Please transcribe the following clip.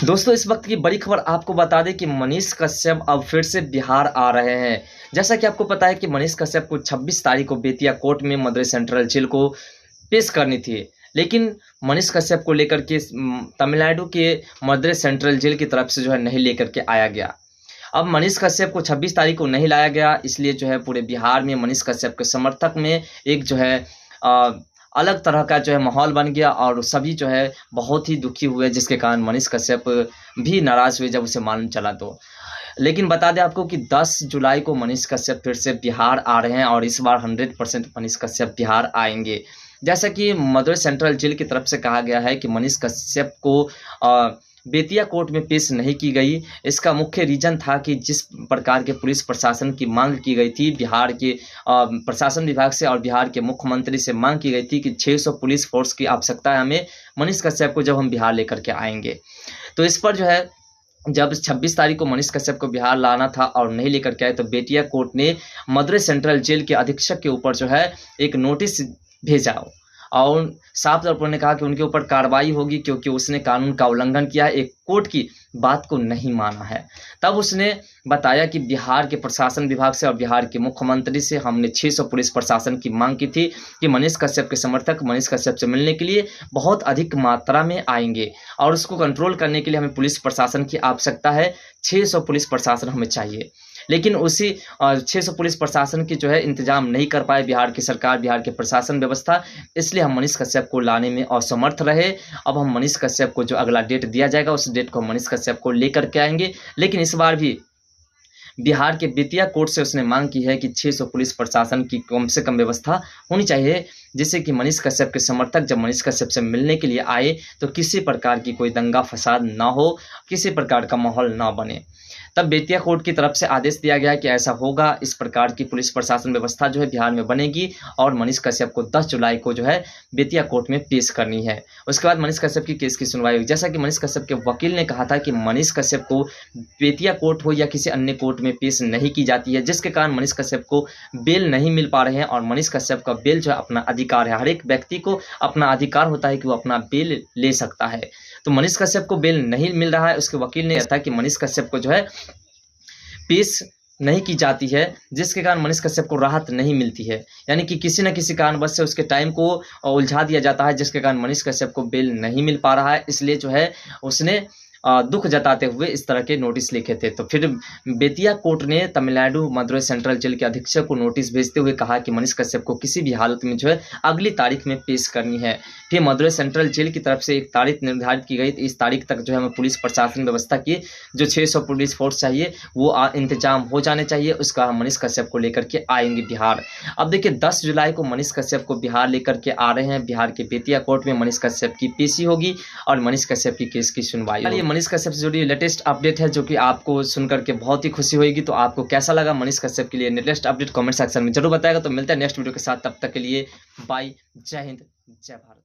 दोस्तों, इस वक्त की बड़ी खबर आपको बता दें कि मनीष कश्यप अब फिर से बिहार आ रहे हैं। जैसा कि आपको पता है कि मनीष कश्यप को 26 तारीख को बेतिया कोर्ट में मदुरै सेंट्रल जेल को पेश करनी थी। लेकिन मनीष कश्यप को लेकर के तमिलनाडु के मदुरै सेंट्रल जेल की तरफ से जो है नहीं लेकर के आया गया। अब मनीष कश्यप को 26 तारीख को नहीं लाया गया, इसलिए जो है पूरे बिहार में मनीष कश्यप के समर्थक में एक जो है अलग तरह का जो है माहौल बन गया और सभी जो है बहुत ही दुखी हुए, जिसके कारण मनीष कश्यप भी नाराज़ हुए जब उसे मालूम चला तो। लेकिन बता दें आपको कि 10 जुलाई को मनीष कश्यप फिर से बिहार आ रहे हैं और इस बार 100% मनीष कश्यप बिहार आएंगे। जैसा कि मदुरै सेंट्रल जेल की तरफ से कहा गया है कि मनीष कश्यप को बेतिया कोर्ट में पेश नहीं की गई। इसका मुख्य रीज़न था कि जिस प्रकार के पुलिस प्रशासन की मांग की गई थी बिहार के प्रशासन विभाग से और बिहार के मुख्यमंत्री से मांग की गई थी कि 600 पुलिस फोर्स की आवश्यकता है हमें मनीष कश्यप को जब हम बिहार लेकर के आएंगे। तो इस पर जो है जब 26 तारीख को मनीष कश्यप को बिहार लाना था और नहीं लेकर के आए तो बेतिया कोर्ट ने मदुरै सेंट्रल जेल के अधीक्षक के ऊपर जो है एक नोटिस भेजा और साफ तौर पर उन्होंने कहा कि उनके ऊपर कार्रवाई होगी क्योंकि उसने कानून का उल्लंघन किया है, एक कोर्ट की बात को नहीं माना है। तब उसने बताया कि बिहार के प्रशासन विभाग से और बिहार के मुख्यमंत्री से हमने 600 पुलिस प्रशासन की मांग की थी कि मनीष कश्यप के समर्थक मनीष कश्यप से मिलने के लिए बहुत अधिक मात्रा में आएंगे और उसको कंट्रोल करने के लिए हमें पुलिस प्रशासन की आवश्यकता है, 600 पुलिस प्रशासन हमें चाहिए। लेकिन उसी 600 पुलिस प्रशासन की जो है इंतजाम नहीं कर पाए बिहार की सरकार, बिहार के प्रशासन व्यवस्था, इसलिए हम मनीष कश्यप को लाने में असमर्थ रहे। अब हम मनीष कश्यप को जो अगला डेट दिया जाएगा उस डेट को मनीष कश्यप को लेकर के आएंगे। लेकिन इस बार भी बिहार के बेतिया कोर्ट से उसने मांग की है कि 600 पुलिस प्रशासन की कम से कम व्यवस्था होनी चाहिए, जिससे कि मनीष कश्यप के समर्थक जब मनीष कश्यप से मिलने के लिए आए तो किसी प्रकार की कोई दंगा फसाद ना हो, किसी प्रकार का माहौल ना बने। तब बेतिया कोर्ट की तरफ से आदेश दिया गया कि ऐसा होगा, इस प्रकार की पुलिस प्रशासन व्यवस्था जो है बिहार में बनेगी और मनीष कश्यप को 10 जुलाई को जो है बेतिया कोर्ट में पेश करनी है। उसके बाद मनीष कश्यप की केस की सुनवाई हुई। जैसा कि मनीष कश्यप के वकील ने कहा था कि मनीष कश्यप को बेतिया कोर्ट हो या किसी अन्य कोर्ट में पेश नहीं की जाती है, जिसके कारण मनीष कश्यप को बेल नहीं मिल पा रहे हैं और मनीष कश्यप का बेल जो है अपना अधिकार है। हर एक व्यक्ति को अपना अधिकार होता है कि वो अपना बेल ले सकता है। तो मनीष कश्यप को बेल नहीं मिल रहा है। उसके वकील ने कहा था कि मनीष कश्यप को जो है पेश नहीं की जाती है, जिसके कारण मनीष कश्यप को राहत नहीं मिलती है, यानी कि किसी न किसी कारणवश से उसके टाइम को उलझा दिया जाता है, जिसके कारण मनीष कश्यप को बेल नहीं मिल पा रहा है। इसलिए जो है उसने दुख जताते हुए इस तरह के नोटिस लिखे थे। तो फिर बेतिया कोर्ट ने तमिलनाडु मदुरै सेंट्रल जेल के अधीक्षक को नोटिस भेजते हुए कहा कि मनीष कश्यप को किसी भी हालत में जो है अगली तारीख में पेश करनी है। फिर मदुरै सेंट्रल जेल की तरफ से एक तारीख निर्धारित की गई, इस तारीख तक जो है हमें पुलिस प्रशासन व्यवस्था की जो 600 पुलिस फोर्स चाहिए वो इंतजाम हो जाने चाहिए, उसका हम मनीष कश्यप को लेकर के आएंगे बिहार। अब देखिए 10 जुलाई को मनीष कश्यप को बिहार लेकर के आ रहे हैं। बिहार के बेतिया कोर्ट में मनीष कश्यप की पेशी होगी और मनीष कश्यप की केस की सुनवाई होगी। मनीष कश्यप से जुड़ी लेटेस्ट अपडेट है जो कि आपको सुनकर के बहुत ही खुशी होगी। तो आपको कैसा लगा मनीष कश्यप के लिए लेटेस्ट अपडेट कमेंट सेक्शन में जरूर बताएगा। तो मिलता है नेक्स्ट वीडियो के साथ, तब तक के लिए बाय, जय हिंद, जय भारत।